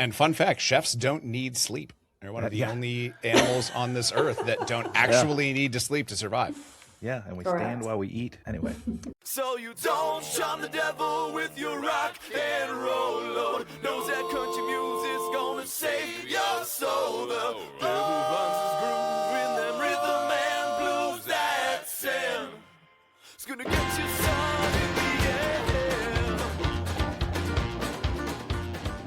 And fun fact, chefs don't need sleep. They're one of the only animals on this earth that don't actually need to sleep to survive. Yeah, and we Correct. stand while we eat. Anyway. So you don't shun the devil with your rock and roll load. Knows that country music's gonna save your soul. The devil finds his groove in them rhythm and blues that sound. It's gonna get you son in the end.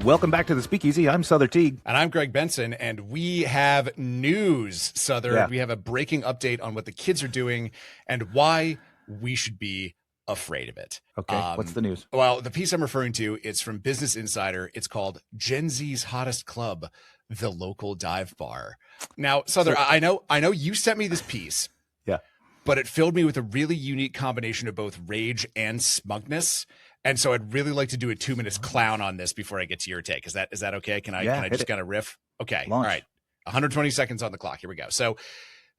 Welcome back to the Speakeasy. I'm Sother Teague. And I'm Greg Benson, and we have news, Sother. Yeah. We have a breaking update on what the kids are doing and why we should be afraid of it. Okay, what's the news? Well, the piece I'm referring to, it's from Business Insider. It's called Gen Z's Hottest Club, the Local Dive Bar. Now, Sother, I know you sent me this piece. Yeah. But it filled me with a really unique combination of both rage and smugness. And so I'd really like to do a 2 minutes clown on this before I get to your take. Is that okay? Can I just kind of riff? Okay. Launch. All right. 120 seconds on the clock. Here we go. So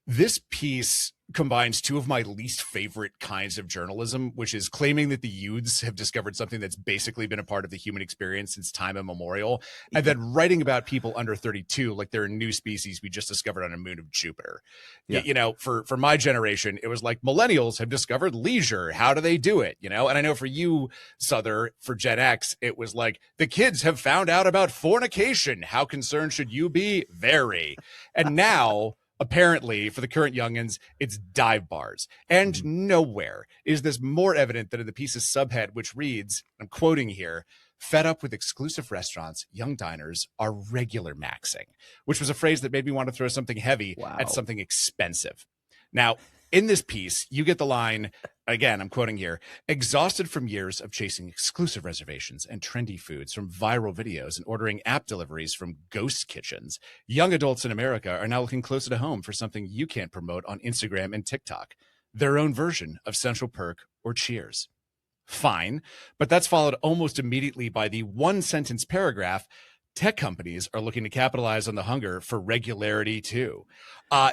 this piece combines two of my least favorite kinds of journalism, which is claiming that the youths have discovered something that's basically been a part of the human experience since time immemorial, and then writing about people under 32 like they're a new species we just discovered on a moon of Jupiter. Yeah. You know, for my generation, it was like millennials have discovered leisure. How do they do it? You know, and I know for you, Sother, for Gen X, it was like the kids have found out about fornication. How concerned should you be? Very. And now, apparently, for the current youngins, it's dive bars. And nowhere is this more evident than in the piece's subhead, which reads, I'm quoting here, "Fed up with exclusive restaurants, young diners are regular maxing," which was a phrase that made me want to throw something heavy at something expensive. Now, in this piece, you get the line, again, I'm quoting here, "Exhausted from years of chasing exclusive reservations and trendy foods from viral videos and ordering app deliveries from ghost kitchens, young adults in America are now looking closer to home for something you can't promote on Instagram and TikTok, their own version of Central Perk or Cheers." Fine, but that's followed almost immediately by the one-sentence paragraph, "Tech companies are looking to capitalize on the hunger for regularity too."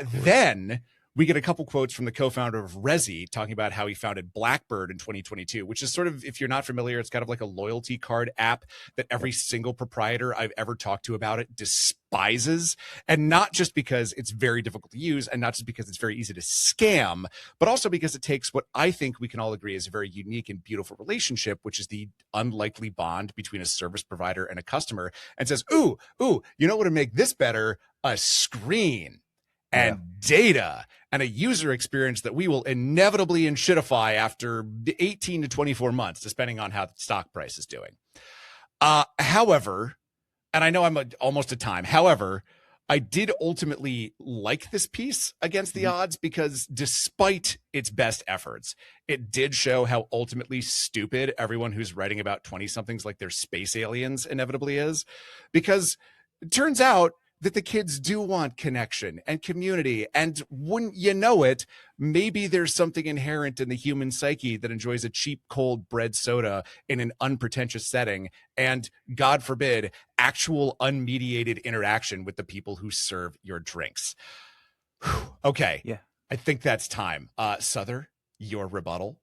Then we get a couple quotes from the co-founder of Resi talking about how he founded Blackbird in 2022, which is sort of, if you're not familiar, it's kind of like a loyalty card app that every single proprietor I've ever talked to about it despises. And not just because it's very difficult to use and not just because it's very easy to scam, but also because it takes what I think we can all agree is a very unique and beautiful relationship, which is the unlikely bond between a service provider and a customer, and says, ooh, you know what would make this better? A screen and data and a user experience that we will inevitably shitify after 18 to 24 months, depending on how the stock price is doing. However, and I know I'm almost at time. However, I did ultimately like this piece against the odds because despite its best efforts, it did show how ultimately stupid everyone who's writing about 20-somethings like they're space aliens inevitably is. Because it turns out that the kids do want connection and community. And wouldn't you know it, maybe there's something inherent in the human psyche that enjoys a cheap, cold bread soda in an unpretentious setting. And God forbid, actual unmediated interaction with the people who serve your drinks. Okay. Yeah. I think that's time. Sother, your rebuttal.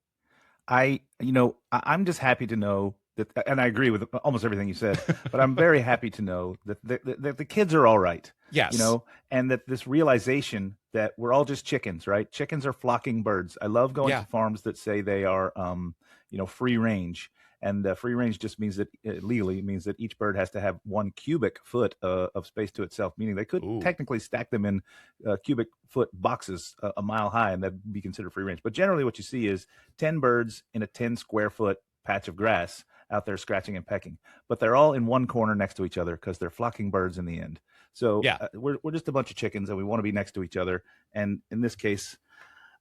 I'm just happy to know that, and I agree with almost everything you said, but I'm very happy to know that the kids are all right. Yes. And that this realization that we're all just chickens, right? Chickens are flocking birds. I love going to farms that say they are, free range. And free range just means that legally means that each bird has to have 1 cubic foot of space to itself, meaning they could technically stack them in cubic foot boxes a mile high, and that'd be considered free range. But generally what you see is 10 birds in a 10 square foot patch of grass out there scratching and pecking, but they're all in one corner next to each other because they're flocking birds in the end. So we're just a bunch of chickens and we want to be next to each other. And in this case,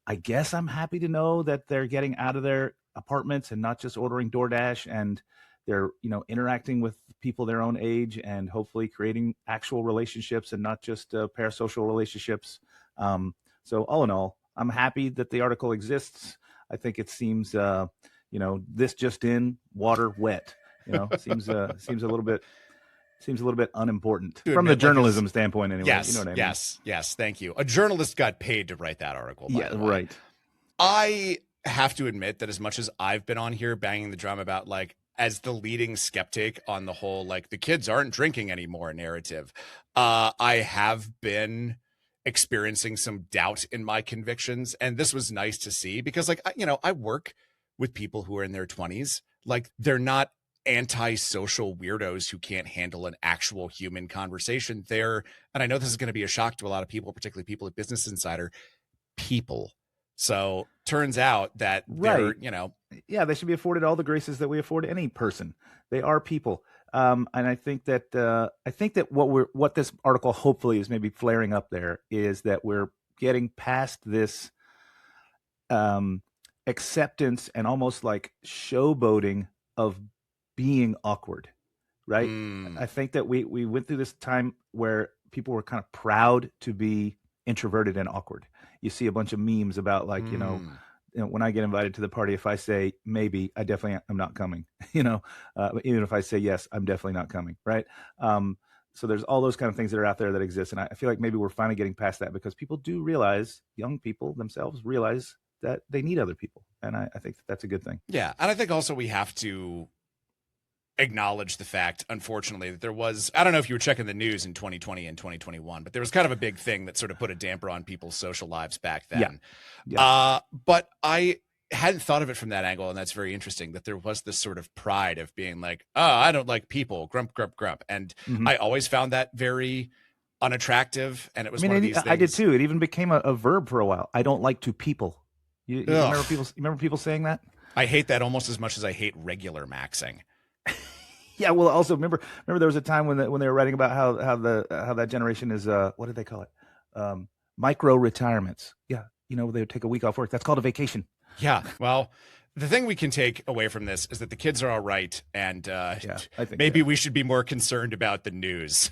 I guess I'm happy to know that they're getting out of their apartments and not just ordering DoorDash, and they're, interacting with people their own age and hopefully creating actual relationships and not just parasocial relationships. So all in all, I'm happy that the article exists. I think it seems, this just in, water wet, seems a little bit unimportant from the journalism standpoint anyway. Yes, you know what I mean? Yes. Thank you. A journalist got paid to write that article. By the way. Right. I have to admit that as much as I've been on here banging the drum about like as the leading skeptic on the whole, like, the kids aren't drinking anymore narrative, I have been experiencing some doubt in my convictions. And this was nice to see because, like, I work with people who are in their 20s. Like, they're not anti-social weirdos who can't handle an actual human conversation. And I know this is going to be a shock to a lot of people, particularly people at Business Insider, people. So turns out that they're, yeah, they should be afforded all the graces that we afford any person. They are people. And I think that what this article hopefully is maybe flaring up there is that we're getting past this acceptance and almost like showboating of being awkward, right? I think that we went through this time where people were kind of proud to be introverted and awkward. You see a bunch of memes about like, when I get invited to the party, if I say maybe, I definitely am not coming, even if I say yes, I'm definitely not coming. Right. So there's all those kind of things that are out there that exist. And I feel like maybe we're finally getting past that because people do realize, young people themselves realize that they need other people. And I think that's a good thing. Yeah. And I think also we have to acknowledge the fact, unfortunately, that there was, I don't know if you were checking the news in 2020 and 2021, but there was kind of a big thing that sort of put a damper on people's social lives back then. Yeah. But I hadn't thought of it from that angle, and that's very interesting, that there was this sort of pride of being like, oh, I don't like people, grump, grump, grump. And I always found that very unattractive, and it was one of these things. I did too. It even became a verb for a while. I don't like to people. You remember people saying that? I hate that almost as much as I hate regular maxing. Yeah, well, also remember there was a time when they were writing about how that generation is what did they call it? Micro retirements. Yeah, they would take a week off work. That's called a vacation. Yeah. Well, the thing we can take away from this is that the kids are all right, and I think maybe we should be more concerned about the news,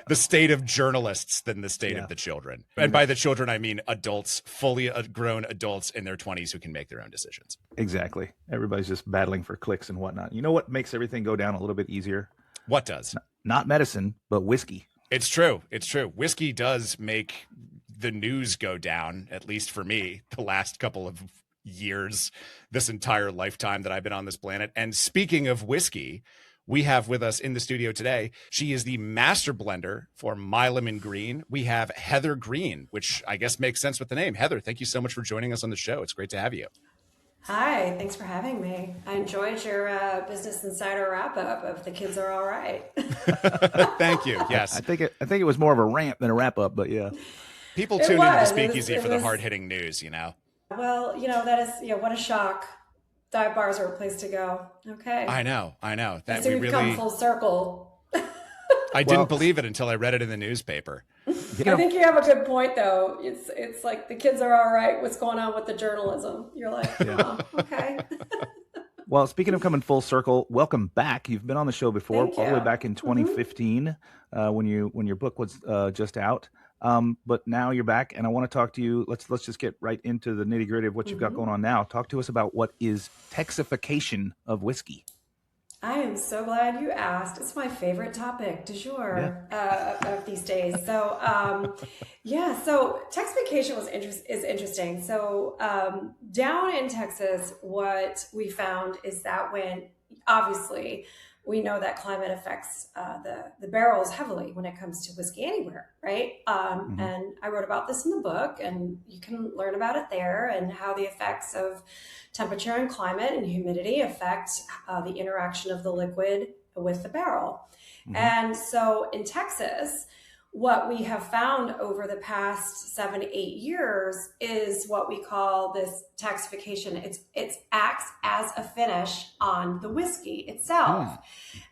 the state of journalists, than the state of the children. And by the children, I mean adults, fully grown adults in their 20s who can make their own decisions. Exactly. Everybody's just battling for clicks and whatnot. You know what makes everything go down a little bit easier? What does? Not medicine, but whiskey. It's true. It's true. Whiskey does make the news go down, at least for me, the last couple of years, this entire lifetime that I've been on this planet. And speaking of whiskey, we have with us in the studio today, she is the master blender for Milam Greene. We have Heather Greene, which I guess makes sense with the name. Heather, thank you so much for joining us on the show. It's great to have you. Hi, thanks for having me. I enjoyed your Business Insider wrap-up of The Kids Are All Right. Thank you. Yes. I think it was more of a rant than a wrap-up, but yeah. People tune into the Speakeasy for the hard-hitting news, Well, that is, what a shock. Dive bars are a place to go. Okay. I know. That so we've come full circle. I didn't believe it until I read it in the newspaper. I think you have a good point, though. It's like the kids are all right. What's going on with the journalism? You're like, oh, okay. Well, speaking of coming full circle, welcome back. You've been on the show before, all the way back in 2015, when your book was just out. But now you're back, and I want to talk to you. Let's just get right into the nitty gritty of what you've got going on now. Talk to us about what is Texification of whiskey. I am so glad you asked. It's my favorite topic du jour of these days. So, so Texification is interesting. So, down in Texas, what we found is that obviously we know that climate affects the barrels heavily when it comes to whiskey anywhere, right? And I wrote about this in the book, and you can learn about it there, and how the effects of temperature and climate and humidity affect the interaction of the liquid with the barrel. And so in Texas, what we have found over the past 7 to 8 years is what we call this texification. It acts as a finish on the whiskey itself.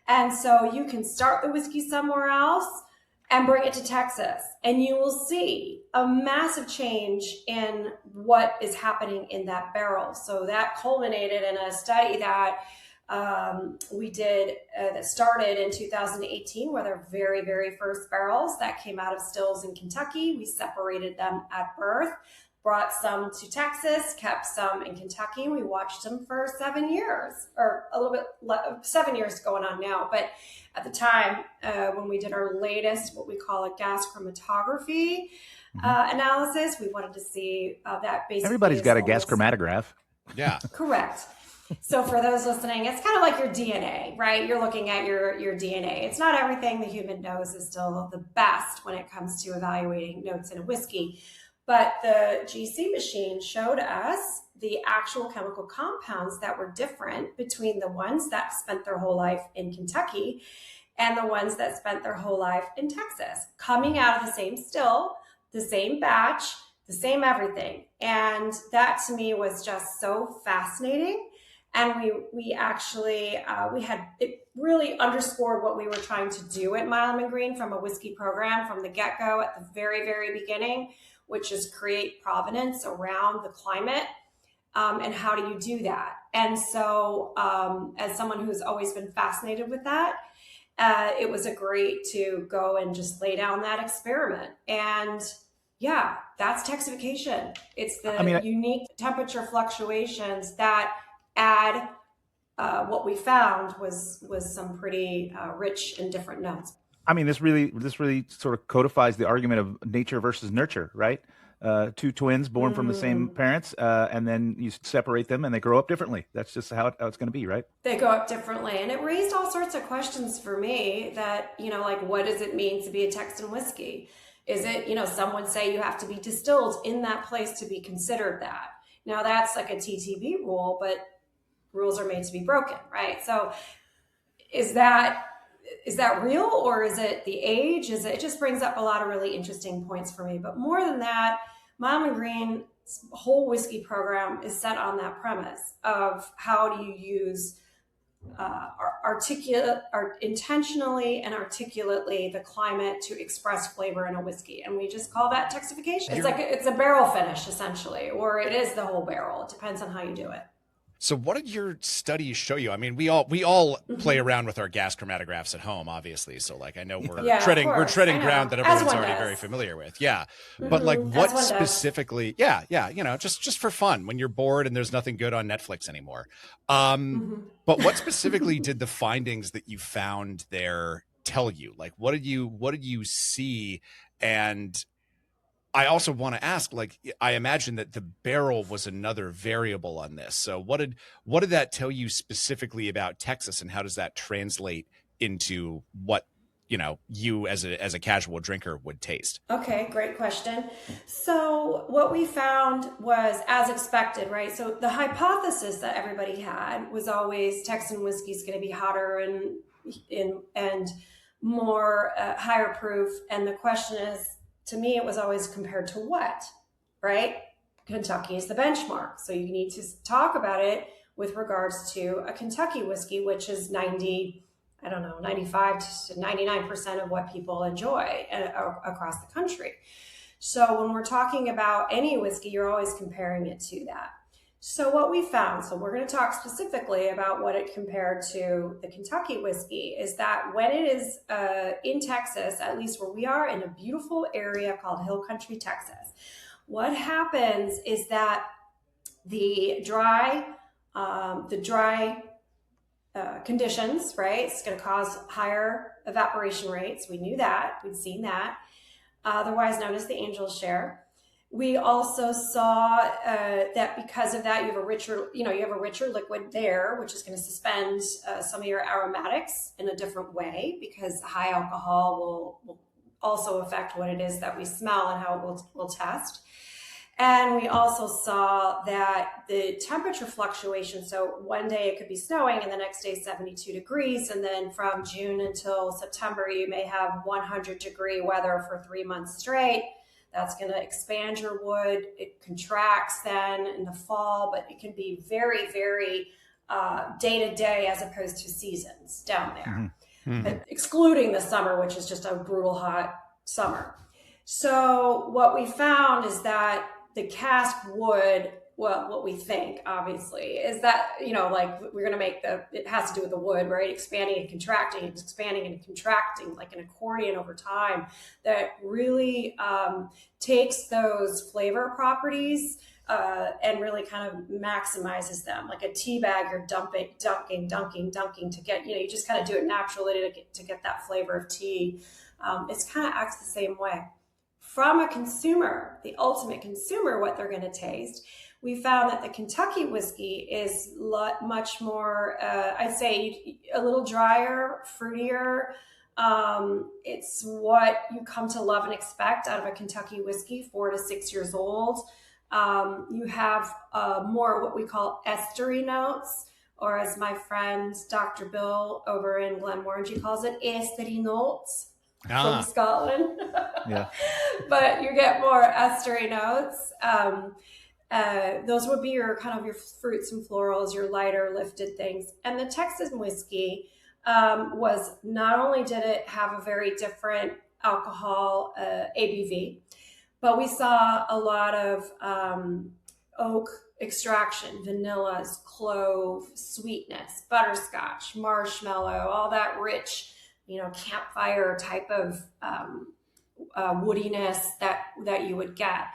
And so you can start the whiskey somewhere else and bring it to Texas, and you will see a massive change in what is happening in that barrel. So that culminated in a study that we did that started in 2018 with our very, very first barrels that came out of stills in Kentucky. We separated them at birth, brought some to Texas, kept some in Kentucky, and we watched them for 7 years, or a little bit 7 years going on now. But at the time, when we did our latest, what we call a gas chromatography analysis, we wanted to see that basically. Everybody's got a gas chromatograph. Yeah. Correct. So for those listening, it's kind of like your DNA, right? You're looking at your DNA. It's not everything the human nose is still the best when it comes to evaluating notes in a whiskey. But the GC machine showed us the actual chemical compounds that were different between the ones that spent their whole life in Kentucky and the ones that spent their whole life in Texas, coming out of the same still, the same batch, the same everything. And that to me was just so fascinating. And we actually, we had, it really underscored what we were trying to do at Milam Greene from a whiskey program from the get-go at the very, very beginning, which is create provenance around the climate. And how do you do that? And so as someone who's always been fascinated with that, it was a great to go and just lay down that experiment. And yeah, that's Texification. It's the unique temperature fluctuations that add what we found was some pretty rich and different notes. I mean, this really sort of codifies the argument of nature versus nurture, right? Two twins born from the same parents, and then you separate them and they grow up differently. That's just how it's going to be, right? They go up differently. And it raised all sorts of questions for me that, like, what does it mean to be a Texan whiskey? Is it, some would say you have to be distilled in that place to be considered that. Now that's like a TTB rule, but rules are made to be broken, right? So is that real, or is it the age? It just brings up a lot of really interesting points for me. But more than that, Milam Greene's whole whiskey program is set on that premise of how do you use intentionally and articulately the climate to express flavor in a whiskey. And we just call that Texification. It's a barrel finish essentially, or it is the whole barrel. It depends on how you do it. So what did your studies show you? I mean, we all play around with our gas chromatographs at home, obviously. So like, I know we're treading ground that everyone's already very familiar with. Yeah. But like what specifically, just for fun when you're bored and there's nothing good on Netflix anymore. But what specifically did the findings that you found there tell you? Like, what did you see? And I also want to ask, like, I imagine that the barrel was another variable on this. So what did that tell you specifically about Texas, and how does that translate into what, you as a casual drinker would taste? Okay, great question. So what we found was as expected, right? So the hypothesis that everybody had was always Texan whiskey is going to be hotter and more higher proof. And the question is, to me, it was always compared to what, right? Kentucky is the benchmark. So you need to talk about it with regards to a Kentucky whiskey, which is 95 to 99% of what people enjoy across the country. So when we're talking about any whiskey, you're always comparing it to that. So what we found, so we're going to talk specifically about what it compared to the Kentucky whiskey, is that when it is in Texas, at least where we are in a beautiful area called Hill Country, Texas, what happens is that the dry conditions, right, it's going to cause higher evaporation rates. We knew that. We'd seen that, otherwise known as the angel's share. We also saw that because of that, you have a richer liquid there, which is going to suspend some of your aromatics in a different way, because high alcohol will also affect what it is that we smell and how it will test. And we also saw that the temperature fluctuation, so one day it could be snowing and the next day 72 degrees. And then from June until September, you may have 100-degree weather for 3 months straight. That's going to expand your wood. It contracts then in the fall, but it can be very, very day to day as opposed to seasons down there, but excluding the summer, which is just a brutal hot summer. So what we found is that the cask wood, well, what we think obviously is that, like we're going to make it has to do with the wood, right? Expanding and contracting, like an accordion over time, that really takes those flavor properties and really kind of maximizes them. Like a tea bag, you're dunking to get, you just kind of do it naturally to get that flavor of tea. It's kind of acts the same way. From a consumer, the ultimate consumer, what they're going to taste, we found that the Kentucky whiskey is much more, I'd say, a little drier, fruitier. It's what you come to love and expect out of a Kentucky whiskey, 4 to 6 years old. You have more what we call estery notes, or as my friend Dr. Bill over in Glenmorangie calls it, estery notes from Scotland. Yeah. But you get more estery notes. Those would be your kind of your fruits and florals, your lighter lifted things. And the Texas whiskey was not only did it have a very different alcohol ABV, but we saw a lot of oak extraction, vanillas, clove, sweetness, butterscotch, marshmallow, all that rich, campfire type of woodiness that you would get.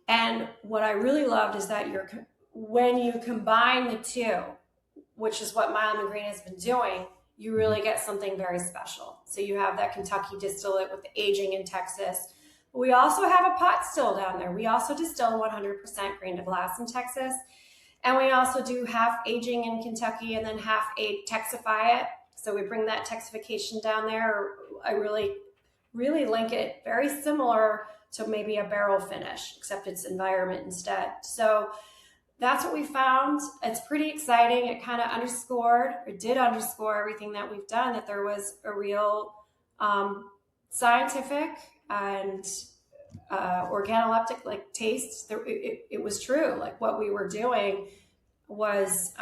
And what I really loved is that when you combine the two, which is what Milam Greene has been doing, you really get something very special. So you have that Kentucky distillate with the aging in Texas. We also have a pot still down there. We also distill 100% grain to glass in Texas. And we also do half aging in Kentucky and then half Texify it. So we bring that Texification down there. I really, really link it very similar to maybe a barrel finish, except it's environment instead. So that's what we found. It's pretty exciting. It kind of did underscore everything that we've done, that there was a real scientific and organoleptic taste. It was true. Like what we were doing was,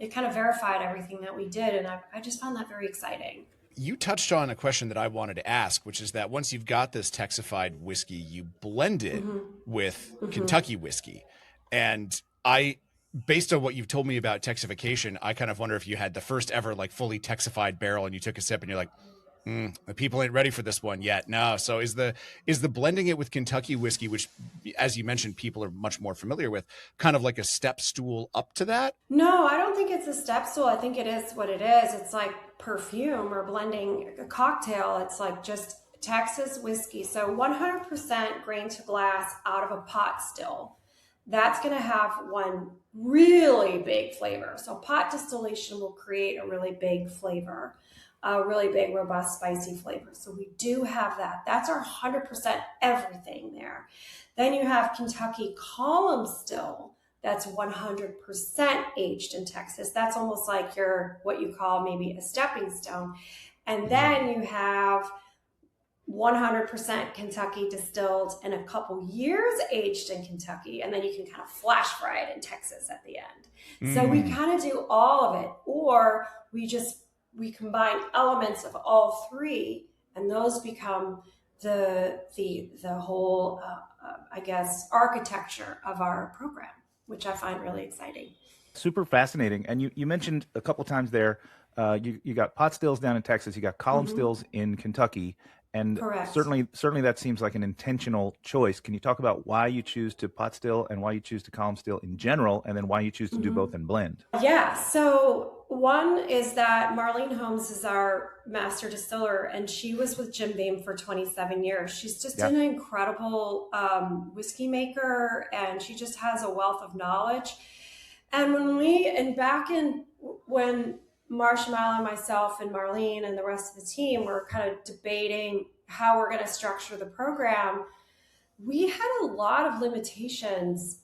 it kind of verified everything that we did. And I just found that very exciting. You touched on a question that I wanted to ask, which is that once you've got this Texified whiskey, you blend it with Kentucky whiskey. And based on what you've told me about Texification, I kind of wonder if you had the first ever fully Texified barrel and you took a sip and you're like, the people ain't ready for this one yet. No. So is the blending it with Kentucky whiskey, which, as you mentioned, people are much more familiar with, kind of like a step stool up to that? No, I don't think it's a step stool. I think it is what it is. It's like perfume or blending a cocktail. It's like just Texas whiskey. So 100% grain to glass out of a pot still. That's going to have one really big flavor. So pot distillation will create a really big flavor. A really big, robust, spicy flavor. So we do have that. That's our 100% everything there. Then you have Kentucky column still. That's 100% aged in Texas. That's almost like what you call maybe a stepping stone. And then you have 100% Kentucky distilled and a couple years aged in Kentucky. And then you can kind of flash fry it in Texas at the end. So we kind of do all of it, or we combine elements of all three, and those become the whole, I guess, architecture of our program, which I find really exciting. Super fascinating. And you mentioned a couple times there, you got pot stills down in Texas, you got column stills in Kentucky, and correct. Certainly that seems like an intentional choice. Can you talk about why you choose to pot still and why you choose to column still in general, and then why you choose to do both and blend? Yeah. So one is that Marlene Holmes is our master distiller, and she was with Jim Beam for 27 years. She's just an incredible whiskey maker, and she just has a wealth of knowledge. And when Marshmallow, myself, and Marlene and the rest of the team were kind of debating how we're going to structure the program, we had a lot of limitations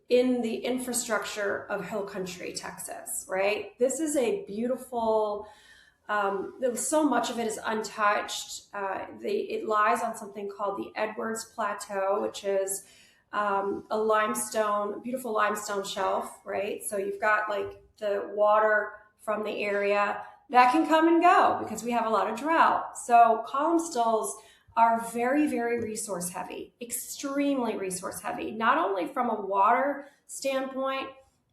in the infrastructure of Hill Country, Texas, right? This is a beautiful, so much of it is untouched. It lies on something called the Edwards Plateau, which is a beautiful limestone shelf, right? So you've got the water from the area that can come and go because we have a lot of drought. So column stills are very, very resource heavy, extremely resource heavy, not only from a water standpoint,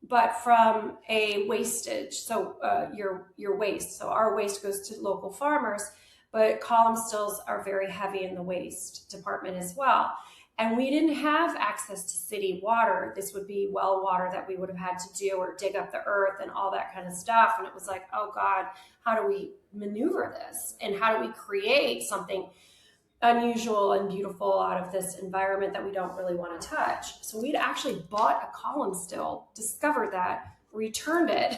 but from a wastage. So your waste. So our waste goes to local farmers, but column stills are very heavy in the waste department as well. And we didn't have access to city water. This would be well water that we would have had to do or dig up the earth and all that kind of stuff. And it was like, oh God, how do we maneuver this? And how do we create something unusual and beautiful out of this environment that we don't really want to touch. So we'd actually bought a column still, discovered that, returned it,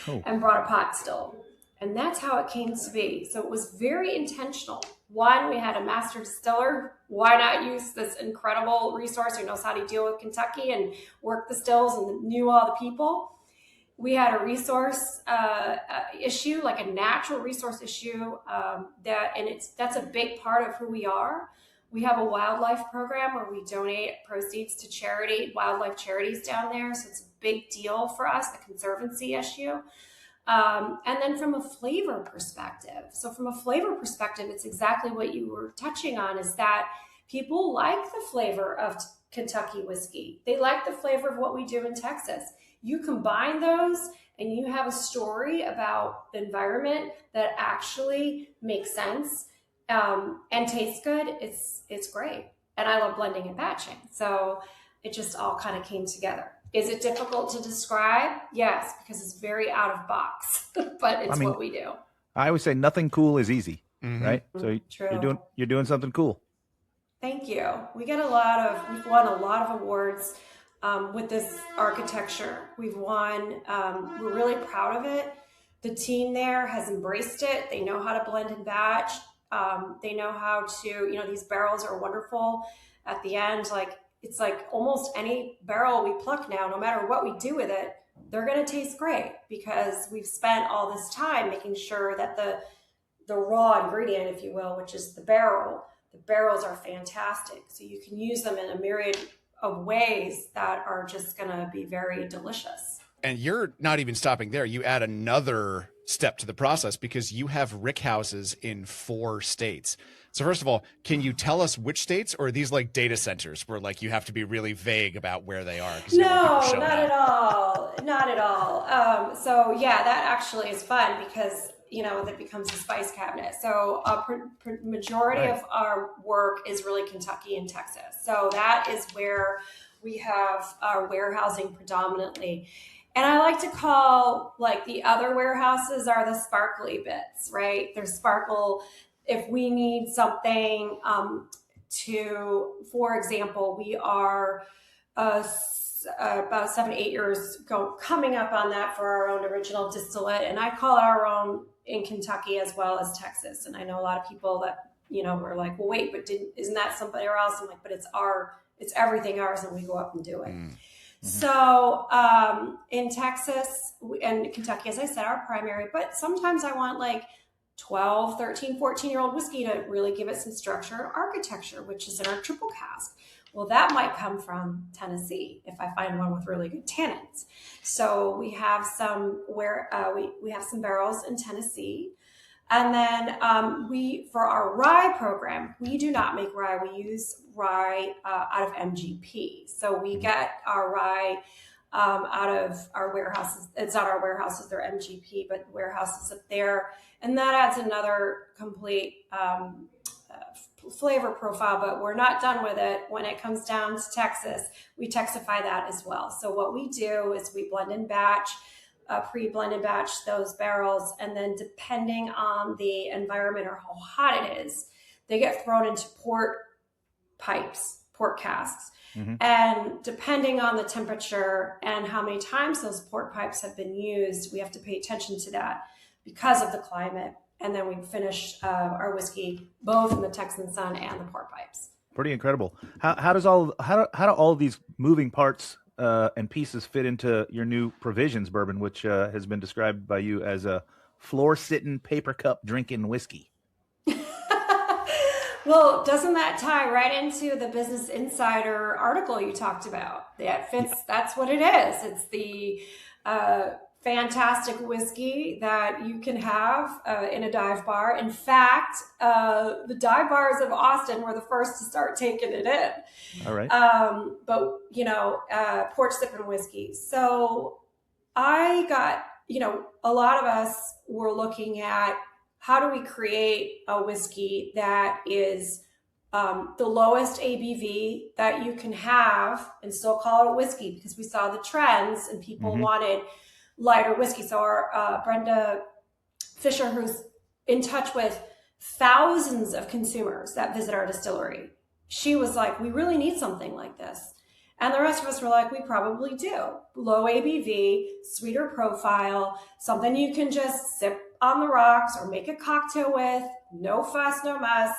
and brought a pot still. And that's how it came to be. So it was very intentional. One, we had a master distiller. Why not use this incredible resource who knows how to deal with Kentucky and work the stills and knew all the people? We had a resource issue, like a natural resource issue, that's a big part of who we are. We have a wildlife program where we donate proceeds to wildlife charities down there. So it's a big deal for us, the conservancy issue. And then from a flavor perspective. So from a flavor perspective, it's exactly what you were touching on, is that people like the flavor of Kentucky whiskey. They like the flavor of what we do in Texas. You combine those and you have a story about the environment that actually makes sense and tastes good. It's great. And I love blending and batching. So it just all kind of came together. Is it difficult to describe? Yes, because it's very out of box, but it's what we do. I always say nothing cool is easy, right? So True. you're doing something cool. Thank you. We've won a lot of awards with this architecture. We've won, we're really proud of it. The team there has embraced it. They know how to blend and batch. They know how to, these barrels are wonderful at the end. It's like almost any barrel we pluck now, no matter what we do with it, they're going to taste great because we've spent all this time making sure that the raw ingredient, if you will, which is the barrels are fantastic. So you can use them in a myriad of ways that are just going to be very delicious. And you're not even stopping there. You add another step to the process because you have rick houses in 4 states. So first of all, can you tell us which states, or are these like data centers where like you have to be really vague about where they are? No, not at all. Not at all. So yeah, that actually is fun because, that becomes a spice cabinet. So a majority of our work is really Kentucky and Texas. So that is where we have our warehousing predominantly. And I like to call the other warehouses are the sparkly bits, right? There's sparkle. If we need something for example, we are about 7-8 years coming up on that for our own original distillate. And I call it our own in Kentucky as well as Texas. And I know a lot of people that, were like, well, wait, but isn't that somebody else? I'm like, but it's everything ours and we go up and do it. Mm-hmm. So in Texas and Kentucky, as I said, our primary, but sometimes I want 12, 13, 14-year-old whiskey to really give it some structure and architecture, which is in our triple cask. Well, that might come from Tennessee if I find one with really good tannins. So we have some we have some barrels in Tennessee. And then for our rye program, we do not make rye. We use rye out of MGP. So we get our rye out of our warehouses. It's not our warehouses, they're MGP, but warehouses up there. And that adds another complete flavor profile, but we're not done with it. When it comes down to Texas, we Texify that as well. So what we do is we blend and batch, pre-blend and batch those barrels, and then depending on the environment or how hot it is, they get thrown into port casks. Mm-hmm. And depending on the temperature and how many times those port pipes have been used, we have to pay attention to that because of the climate. And then we finish our whiskey both in the Texan sun and the port pipes. Pretty incredible. How do all of these moving parts and pieces fit into your new Provisions bourbon, which has been described by you as a floor-sitting, paper cup drinking whiskey? Well, doesn't that tie right into the Business Insider article you talked about? That fits. That's what it is. It's the fantastic whiskey that you can have in a dive bar. In fact, the dive bars of Austin were the first to start taking it in. All right. But porch sipping whiskey. So I got, a lot of us were looking at how do we create a whiskey that is the lowest ABV that you can have and still call it a whiskey, because we saw the trends and people wanted lighter whiskey. So our Brenda Fisher, who's in touch with thousands of consumers that visit our distillery. She was like, we really need something like this. And the rest of us were like, we probably do. Low ABV, sweeter profile, something you can just sip on the rocks or make a cocktail with, no fuss, no muss.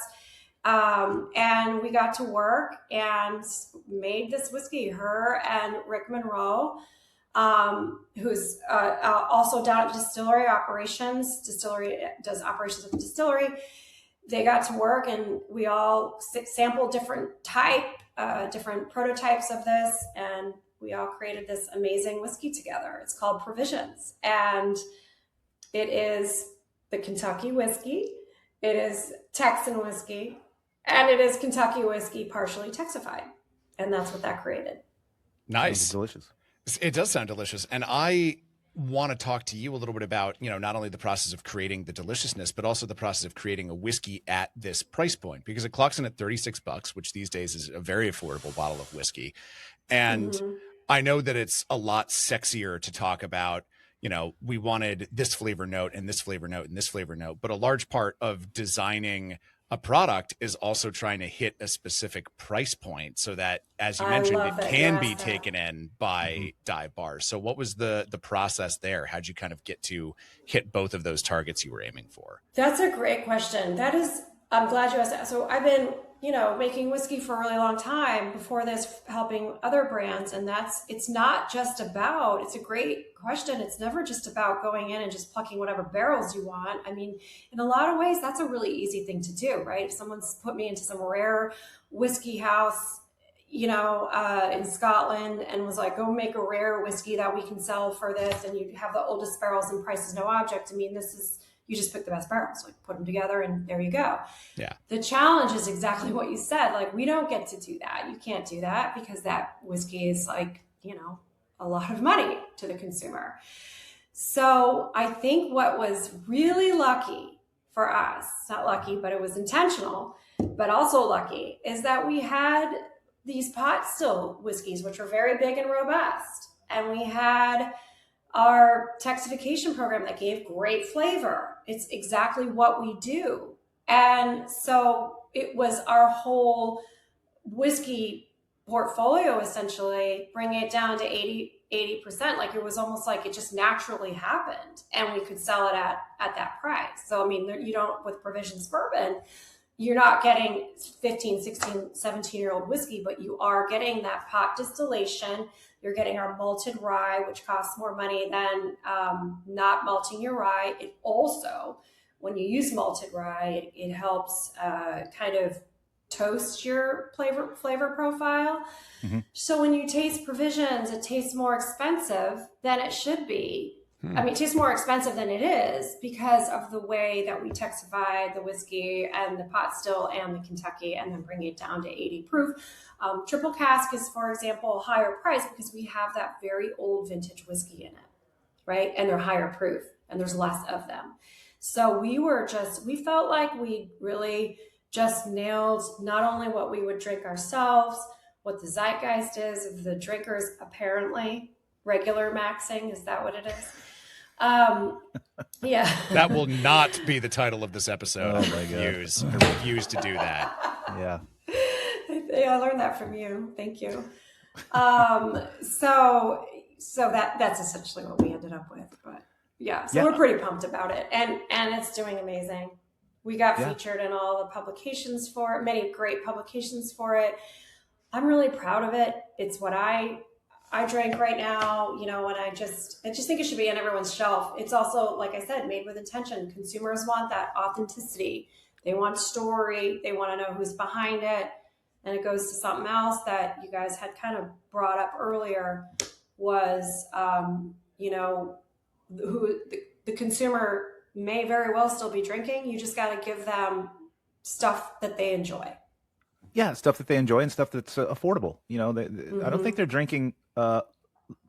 And we got to work and made this whiskey. Her and Rick Monroe, who's also down at distillery operations. Distillery does operations at the distillery. They got to work, and we all sampled different prototypes of this, and we all created this amazing whiskey together. It's called Provisions, and it is the Kentucky whiskey. It is Texan whiskey, and it is Kentucky whiskey partially Texified, and that's what that created. Nice. Sounds delicious. It does sound delicious. And I want to talk to you a little bit about, not only the process of creating the deliciousness, but also the process of creating a whiskey at this price point, because it clocks in at $36, which these days is a very affordable bottle of whiskey. And I know that it's a lot sexier to talk about, we wanted this flavor note and this flavor note and this flavor note, but a large part of designing a product is also trying to hit a specific price point so that, as you mentioned, it can be taken in by dive bars. So what was the process there? How'd you kind of get to hit both of those targets you were aiming for? That's a great question. I'm glad you asked that. So I've been, making whiskey for a really long time before this, helping other brands. And it's a great question. It's never just about going in and just plucking whatever barrels you want. I mean, in a lot of ways, that's a really easy thing to do, right? If someone's put me into some rare whiskey house, in Scotland and was like, go make a rare whiskey that we can sell for this. And you have the oldest barrels and price is no object. I mean, you just pick the best barrels, like put them together and there you go. Yeah. The challenge is exactly what you said. Like, we don't get to do that. You can't do that because that whiskey is like, a lot of money to the consumer. So I think what was really lucky for us, not lucky, but it was intentional, but also lucky, is that we had these pot still whiskeys, which were very big and robust. And we had our Texification program that gave great flavor. It's exactly what we do. And so it was our whole whiskey portfolio, essentially, bringing it down to 80%. Like, it was almost like it just naturally happened and we could sell it at that price. So, I mean, with Provisions Bourbon, you're not getting 15, 16, 17-year-old whiskey, but you are getting that pot distillation. You're getting our malted rye, which costs more money than not malting your rye. It also, when you use malted rye, it helps kind of toast your flavor profile. Mm-hmm. So when you taste Provisions, it tastes more expensive than it should be. I mean, it tastes more expensive than it is because of the way that we Texified the whiskey and the pot still and the Kentucky, and then bring it down to 80 proof. Triple cask is, for example, higher price because we have that very old vintage whiskey in it, right? And they're higher proof and there's less of them. So we felt like we really just nailed not only what we would drink ourselves, what the zeitgeist is of the drinkers, apparently. Regular maxing, is that what it is? Yeah. That will not be the title of this episode. Oh my God. I refuse to do that. Yeah. I learned that from you. Thank you. So that's essentially what we ended up with. But yeah, so we're pretty pumped about it. And it's doing amazing. We got featured in all the publications for it, many great publications for it. I'm really proud of it. It's what I drink right now, and I just think it should be on everyone's shelf. It's also, like I said, made with intention. Consumers want that authenticity. They want story. They want to know who's behind it. And it goes to something else that you guys had kind of brought up earlier was, who the consumer may very well still be drinking. You just got to give them stuff that they enjoy. Yeah, stuff that they enjoy and stuff that's affordable. I don't think they're drinking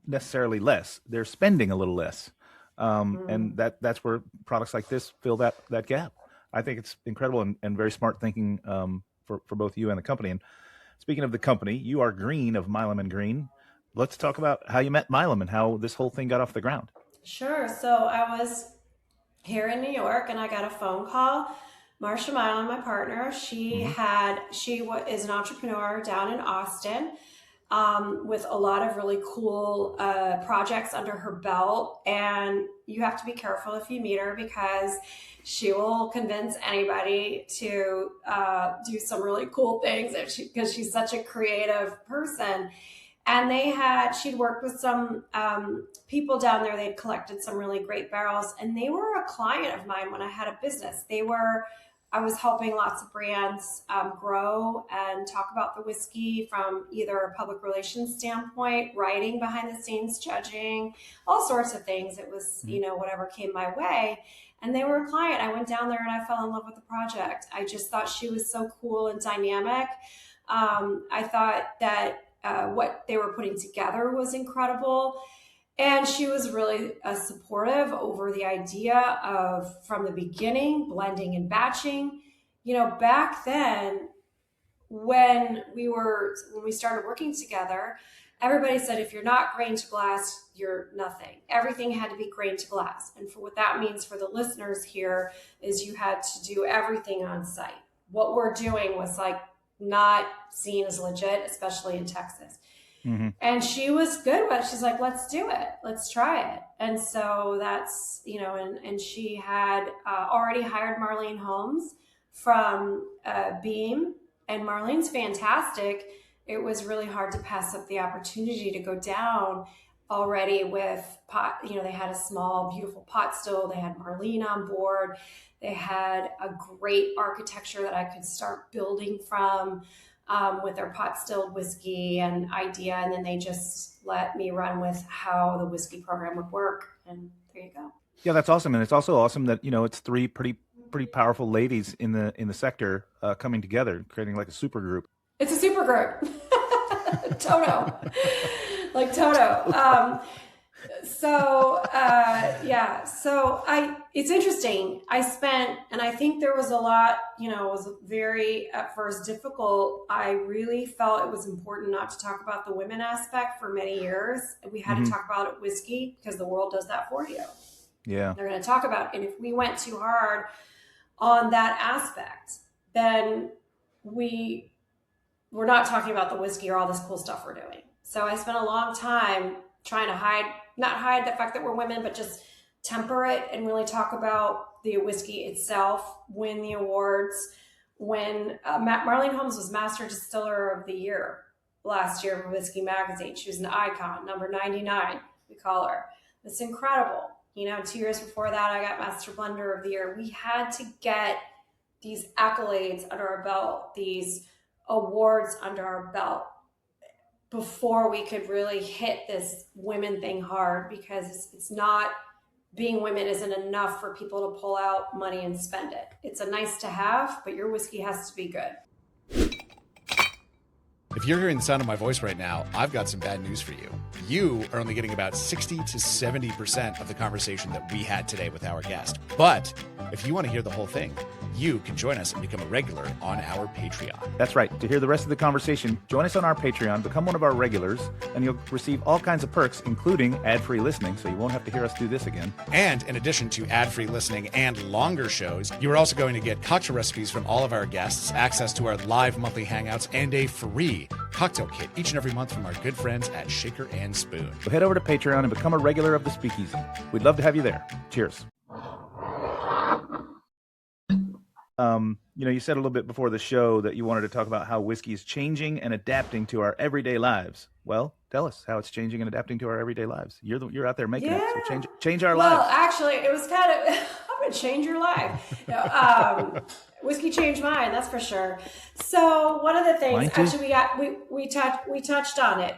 necessarily less. They're spending a little less, and that's where products like this fill that gap. I think it's incredible and very smart thinking for both you and the company. And speaking of the company, you are Greene of Milam Greene. Let's talk about how you met Milam and how this whole thing got off the ground. Sure. So I was here in New York and I got a phone call Marsha Milam, my partner, she is an entrepreneur down in Austin, with a lot of really cool projects under her belt. And you have to be careful if you meet her, because she will convince anybody to do some really cool things because she's such a creative person. And she'd worked with some people down there. They'd collected some really great barrels, and they were a client of mine when I had a business. I was helping lots of brands grow and talk about the whiskey from either a public relations standpoint, writing behind the scenes, judging, all sorts of things. It was, whatever came my way. And they were a client. I went down there and I fell in love with the project. I just thought she was so cool and dynamic. I thought that what they were putting together was incredible. And she was really supportive over the idea of, from the beginning, blending and batching. Back then, when we started working together, everybody said, if you're not grain to glass, you're nothing. Everything had to be grain to glass. And for what that means for the listeners here is you had to do everything on site. What we're doing was like not seen as legit, especially in Texas. Mm-hmm. And she was good with it. She's like, let's do it. Let's try it. And so that's, and she had already hired Marlene Holmes from Beam, and Marlene's fantastic. It was really hard to pass up the opportunity to go down already with pot. They had a small, beautiful pot still. They had Marlene on board. They had a great architecture that I could start building from. With their pot stilled whiskey and idea. And then they just let me run with how the whiskey program would work. And there you go. Yeah, that's awesome. And it's also awesome that, it's three pretty powerful ladies in the sector coming together, creating like a super group. It's a super group. Toto. Like Toto. It's interesting. And I think there was a lot, it was very, at first, difficult. I really felt it was important not to talk about the women aspect for many years. We had to talk about it whiskey, because the world does that for you. Yeah. They're going to talk about it. And if we went too hard on that aspect, then we're not talking about the whiskey or all this cool stuff we're doing. So I spent a long time trying to not hide the fact that we're women, but just temper it and really talk about the whiskey itself, win the awards. When Marlene Holmes was Master Distiller of the Year last year for Whiskey Magazine. She was an icon, number 99, we call her. It's incredible. 2 years before that, I got Master Blender of the Year. We had to get these accolades under our belt, these awards under our belt, before we could really hit this women thing hard, because it's not, being women isn't enough for people to pull out money and spend it. It's a nice to have, but your whiskey has to be good. If you're hearing the sound of my voice right now, I've got some bad news for you. You are only getting about 60 to 70% of the conversation that we had today with our guest. But if you want to hear the whole thing, you can join us and become a regular on our Patreon. That's right. To hear the rest of the conversation, join us on our Patreon, become one of our regulars, and you'll receive all kinds of perks, including ad-free listening, so you won't have to hear us do this again. And in addition to ad-free listening and longer shows, you are also going to get cocktail recipes from all of our guests, access to our live monthly hangouts, and a free cocktail kit each and every month from our good friends at Shaker and Spoon. So head over to Patreon and become a regular of the Speakeasy. We'd love to have you there. Cheers. You said a little bit before the show that you wanted to talk about how whiskey is changing and adapting to our everyday lives. Well, tell us how it's changing and adapting to our everyday lives. You're out there making it, so change our lives. Well, actually, it was kind of, I'm going to change your life. Whiskey changed mine, that's for sure. So one of the things, actually, we touched on it,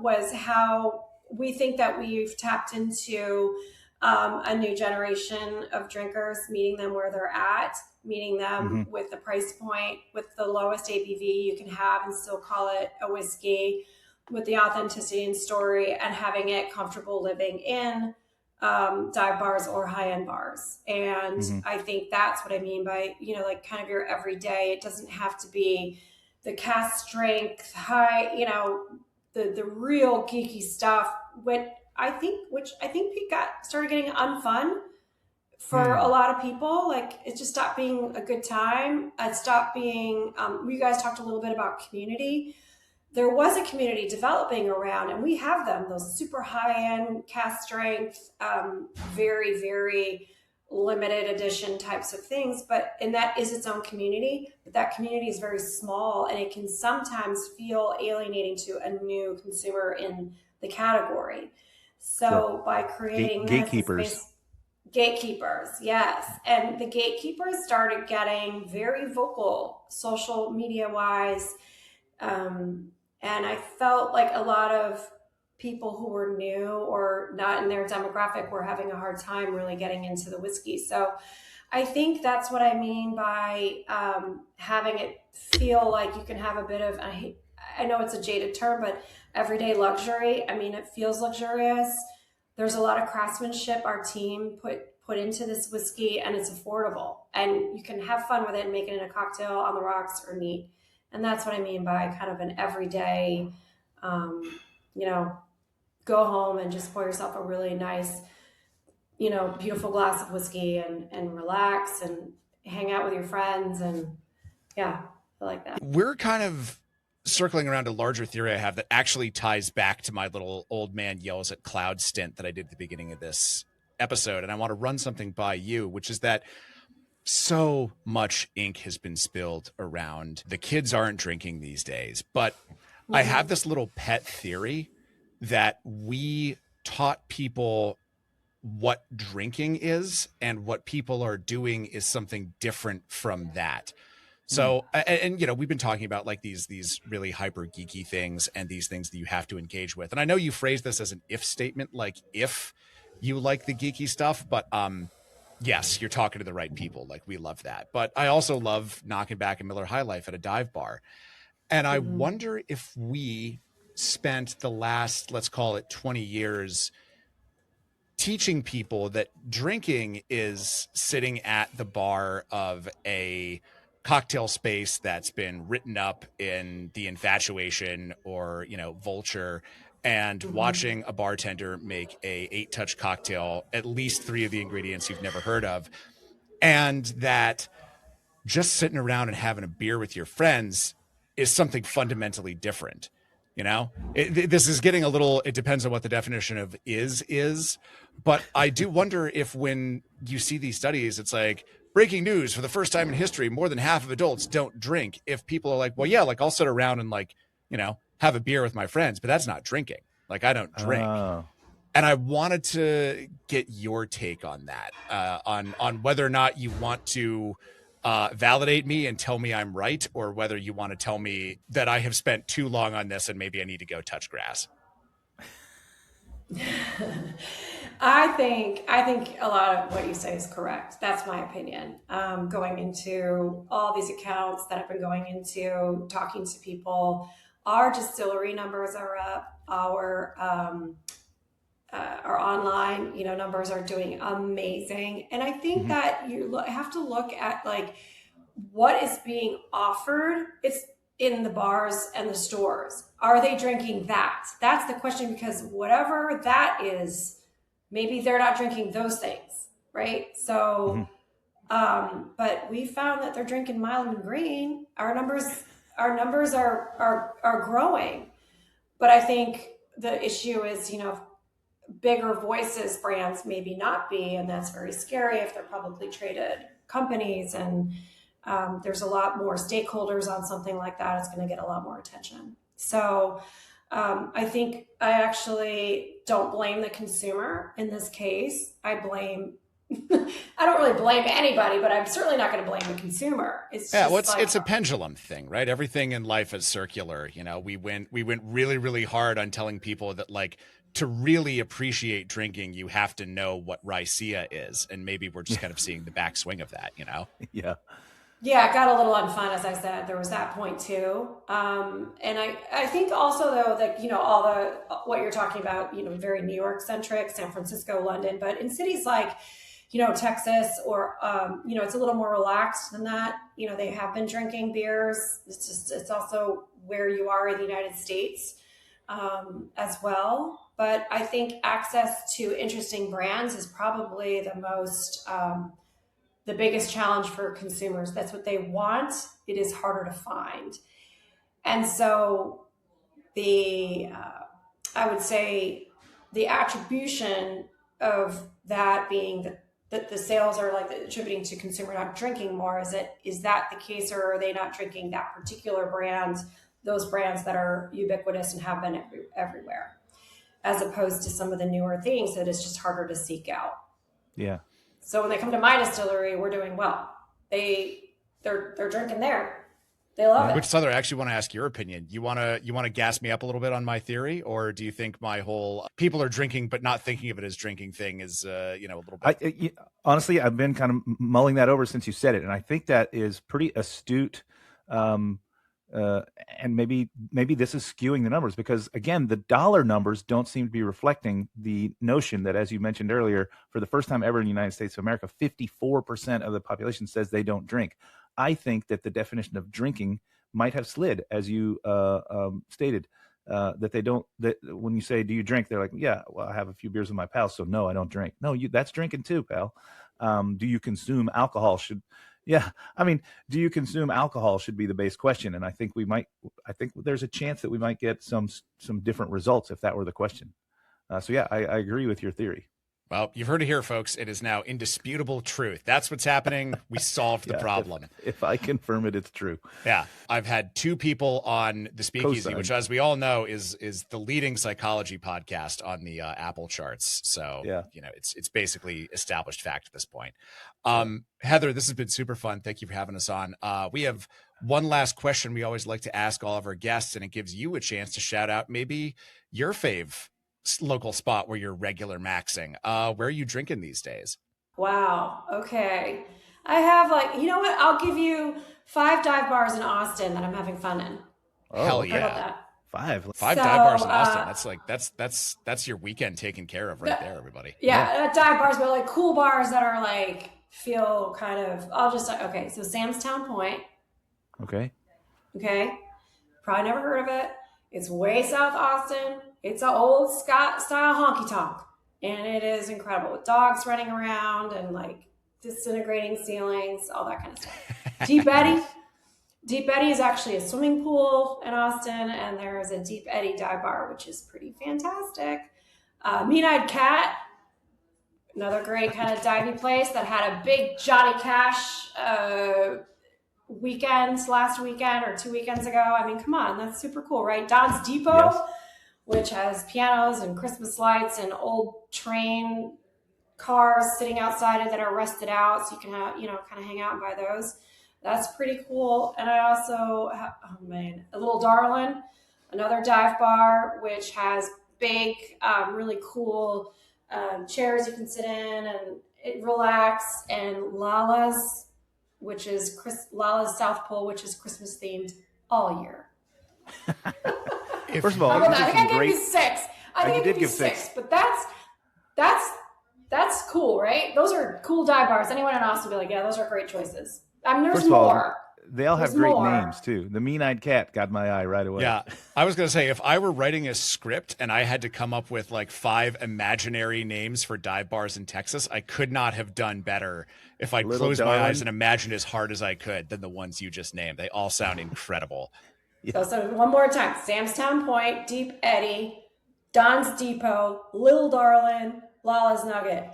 was how we think that we've tapped into a new generation of drinkers, meeting them where they're at, meeting them with the price point, with the lowest ABV you can have and still call it a whiskey, with the authenticity and story, and having it comfortable living in dive bars or high-end bars. And I think that's what I mean by, like kind of your everyday. It doesn't have to be the cast strength, high, the real geeky stuff, which I think started getting unfun for a lot of people. Like, it just stopped being a good time. It stopped being, you guys talked a little bit about community. There was a community developing around, and we have them, those super high-end cast strength, very, very limited edition types of things, and that is its own community, but that community is very small, and it can sometimes feel alienating to a new consumer in the category. So by creating gatekeepers, yes. And the gatekeepers started getting very vocal social media wise. And I felt like a lot of people who were new or not in their demographic were having a hard time really getting into the whiskey. So I think that's what I mean by having it feel like you can have a bit of, I know it's a jaded term, but everyday luxury. I mean, it feels luxurious. There's a lot of craftsmanship our team put into this whiskey, and it's affordable. And you can have fun with it and make it in a cocktail, on the rocks, or neat. And that's what I mean by kind of an everyday, go home and just pour yourself a really nice, beautiful glass of whiskey and relax and hang out with your friends. And yeah, I like that. We're kind of circling around a larger theory I have that actually ties back to my little old man yells at cloud stint that I did at the beginning of this episode. And I want to run something by you, which is that so much ink has been spilled around. The kids aren't drinking these days, but I have this little pet theory that we taught people what drinking is, and what people are doing is something different from that. So, and we've been talking about like these really hyper geeky things and these things that you have to engage with. And I know you phrased this as an if statement, like if you like the geeky stuff, but yes, you're talking to the right people. Like, we love that. But I also love knocking back a Miller High Life at a dive bar. And I wonder if we spent the last, let's call it 20 years, teaching people that drinking is sitting at the bar of a cocktail space that's been written up in The Infatuation or, Vulture, and watching a bartender make a 8-touch cocktail, at least 3 of the ingredients you've never heard of. And that just sitting around and having a beer with your friends is something fundamentally different. This is getting a little, it depends on what the definition of is, but I do wonder if when you see these studies, it's like, breaking news, for the first time in history, more than half of adults don't drink. If people are like, well, yeah, like I'll sit around and have a beer with my friends, but that's not drinking. Like, I don't drink. And I wanted to get your take on that, on whether or not you want to validate me and tell me I'm right, or whether you want to tell me that I have spent too long on this and maybe I need to go touch grass. I think a lot of what you say is correct. That's my opinion. Going into all these accounts that I've been going into, talking to people, our distillery numbers are up. Our online, numbers are doing amazing. And I think that you have to look at like what is being offered. It's in the bars and the stores. Are they drinking that? That's the question, because whatever that is, maybe they're not drinking those things, right? So, but we found that they're drinking Milam Greene. Our numbers are growing, but I think the issue is, bigger voices brands maybe not be, and that's very scary if they're publicly traded companies, and there's a lot more stakeholders on something like that. It's going to get a lot more attention. So I think I actually don't blame the consumer in this case. I don't really blame anybody, but I'm certainly not going to blame the consumer. It's it's a pendulum thing, right? Everything in life is circular. We went really, really hard on telling people that, like, to really appreciate drinking, you have to know what Ricea is. And maybe we're just kind of seeing the backswing of that, Yeah. Yeah, it got a little unfun, as I said. There was that point too. And I think also, though, that, what you're talking about, very New York centric, San Francisco, London, but in cities like, Texas or, it's a little more relaxed than that. They have been drinking beers. It's also where you are in the United States as well. but I think access to interesting brands is probably the biggest challenge for consumers. That's what they want. It is harder to find. And so I would say the attribution of that being that the sales are like attributing to consumer not drinking more. Is that the case, or are they not drinking that particular brand, those brands that are ubiquitous and have been everywhere, as opposed to some of the newer things that it's just harder to seek out? Yeah. So when they come to my distillery, we're doing well. They're drinking there. They love it. Which, Sother, I actually want to ask your opinion. You want to gas me up a little bit on my theory, or do you think my whole people are drinking but not thinking of it as drinking thing is a little bit? Honestly, I've been kind of mulling that over since you said it, and I think that is pretty astute. And maybe this is skewing the numbers, because again, the dollar numbers don't seem to be reflecting the notion that, as you mentioned earlier, for the first time ever in the United States of America, 54% of the population says they don't drink. I think that the definition of drinking might have slid, as you stated, that they don't. That when you say, "Do you drink?" they're like, "Yeah, well, I have a few beers with my pals, so no, I don't drink." No, that's drinking too, pal. Do you consume alcohol? Do you consume alcohol should be the base question, and I think there's a chance that we might get some different results if that were the question. So yeah, I agree with your theory. Well, you've heard it here, folks. It is now indisputable truth. That's what's happening. We solved the problem. If I confirm it, it's true. Yeah. I've had two people on the Speakeasy, which, as we all know, is the leading psychology podcast on the Apple charts. So, it's basically established fact at this point. Heather, this has been super fun. Thank you for having us on. We have one last question we always like to ask all of our guests, and it gives you a chance to shout out maybe your fave local spot where you're regular maxing. Where are you drinking these days? Wow. Okay. I have I'll give you 5 dive bars in Austin that I'm having fun in. Oh, hell yeah. How about that? 5 So, dive bars in Austin. That's your weekend taken care of right there, everybody. Yeah, dive bars, but like cool bars that are like feel kind of. So Sam's Town Point. Okay. Probably never heard of it. It's way south Austin. It's an old Scott style honky tonk, and it is incredible with dogs running around and like disintegrating ceilings, all that kind of stuff. Deep Eddy is actually a swimming pool in Austin, and there is a Deep Eddy dive bar, which is pretty fantastic. Mean-Eyed Cat, another great kind of divey place that had a big Johnny Cash weekend last weekend or 2 weekends ago. I mean, come on, that's super cool, right? Don's Depot. Yes. Which has pianos and Christmas lights and old train cars sitting outside that are rusted out, so you can have, kind of hang out and buy those. That's pretty cool. And I also have, a Little Darlin', another dive bar, which has big, really cool chairs you can sit in and relax, and Lala's, which is Lala's South Pole, which is Christmas themed all year. First of all, I think I gave you 6. I think I gave you 6, but that's cool, right? Those are cool dive bars. Anyone in Austin will be like, yeah, those are great choices. There's more. They all have great names too. The Mean-Eyed Cat got my eye right away. Yeah, I was gonna say, if I were writing a script and I had to come up with like 5 imaginary names for dive bars in Texas, I could not have done better if I closed my eyes and imagined as hard as I could than the ones you just named. They all sound incredible. Yeah. So one more time: Sam's Town Point, Deep Eddy, Don's Depot, Little Darlin', Lala's Nugget.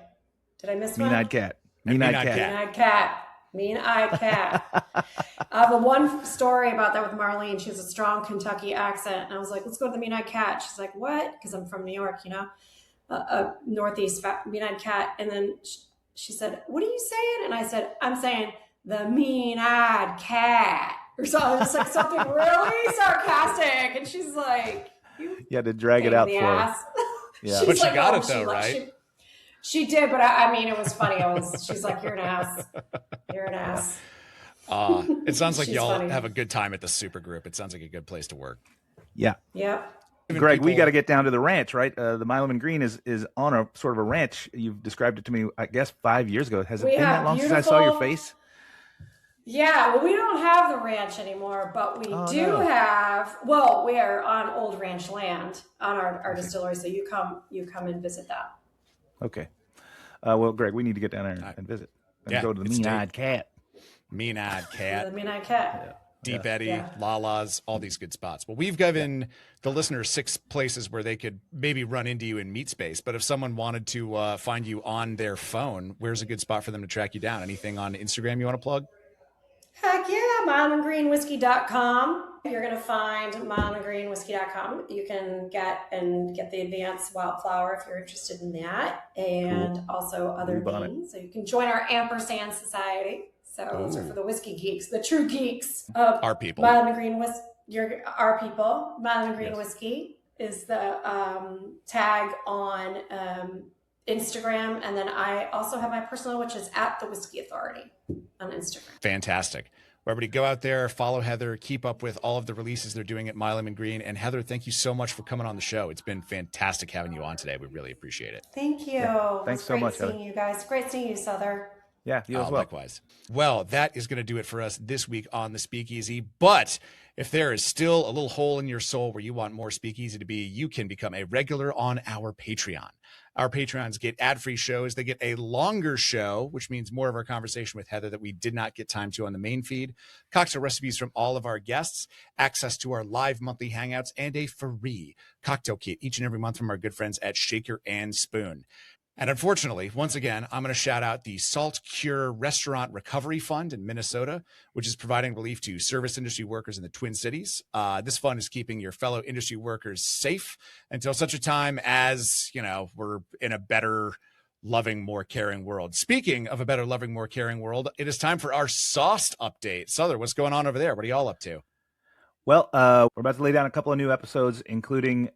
Did I miss one? Mean-Eyed Cat. Mean-Eyed Cat. I have one story about that with Marlene. She has a strong Kentucky accent, and I was like, "Let's go to the Mean-Eyed Cat." She's like, "What?" Because I'm from New York, Northeast Mean-Eyed Cat. And then she said, "What are you saying?" And I said, "I'm saying the Mean-Eyed Cat." Or something, just like something really sarcastic, and she's like, "You had to drag it out for her." Yeah, but she got it though, right? She did, but I mean, it was funny. She's like, "You're an ass. You're an ass." It sounds like y'all have a good time at the supergroup. It sounds like a good place to work. Yeah. Yeah. Greg, we got to get down to the ranch, right? The Milam Greene is on a sort of a ranch. You've described it to me, I guess, 5 years ago. Has it been that long since I saw your face? Yeah, well, we don't have the ranch anymore, but we do have. Well, we are on old ranch land on our distillery, so you come and visit that. Okay. Well, Greg, we need to get down there and visit and go to the Mean-Eyed Cat. Mean-Eyed Cat. The Mean-Eyed Cat. Yeah. Deep Eddy, Lala's, all these good spots. Well, we've given the listeners 6 places where they could maybe run into you in meat space. But if someone wanted to find you on their phone, where's a good spot for them to track you down? Anything on Instagram you want to plug? Heck yeah, milamandgreenewhiskey.com. You're going to find milamandgreenewhiskey.com. You can get the advanced wildflower if you're interested in that, and also other things. So you can join our Ampersand Society. So those are for the whiskey geeks, the true geeks. Our people. Milam and Green our people. Milam and Green Whiskey is the tag on Instagram. And then I also have my personal, which is at the Whiskey Authority on Instagram. Fantastic. Well, everybody go out there, follow Heather, keep up with all of the releases they're doing at Milam and Greene. And Heather, thank you so much for coming on the show. It's been fantastic having you on today. We really appreciate it. Thank you. Yeah. Thanks so much, Great seeing you guys. Great seeing you, Sother. Yeah, you as well. Likewise. Well, that is going to do it for us this week on the Speakeasy. But if there is still a little hole in your soul where you want more Speakeasy to be, you can become a regular on our Patreon. Our Patreons get ad-free shows. They get a longer show, which means more of our conversation with Heather that we did not get time to on the main feed, cocktail recipes from all of our guests, access to our live monthly hangouts, and a free cocktail kit each and every month from our good friends at Shaker and Spoon. And unfortunately, once again, I'm going to shout out the Salt Cure Restaurant Recovery Fund in Minnesota, which is providing relief to service industry workers in the Twin Cities. This fund is keeping your fellow industry workers safe until such a time as, we're in a better, loving, more caring world. Speaking of a better, loving, more caring world, it is time for our sauced update. Sother, what's going on over there? What are y'all up to? Well, we're about to lay down a couple of new episodes, including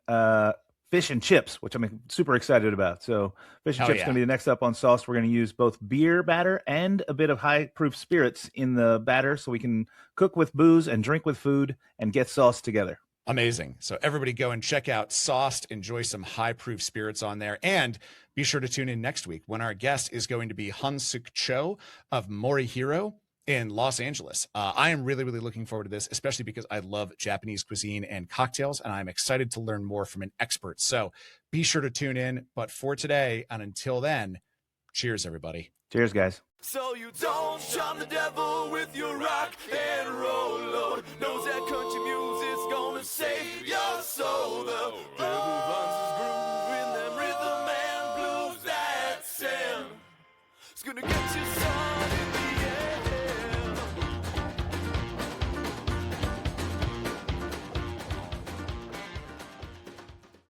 fish and chips, which I'm super excited about. So fish and chips is going to be the next up on sauce. We're going to use both beer batter and a bit of high proof spirits in the batter so we can cook with booze and drink with food and get sauce together. Amazing. So everybody go and check out Sauced, enjoy some high proof spirits on there, and be sure to tune in next week when our guest is going to be Hansuk Cho of Morihiro in Los Angeles. I am really, really looking forward to this, especially because I love Japanese cuisine and cocktails, and I'm excited to learn more from an expert. So be sure to tune in. But for today, and until then, cheers, everybody. Cheers, guys. So you don't charm the devil with your rock and roll load. Knows that country music's gonna save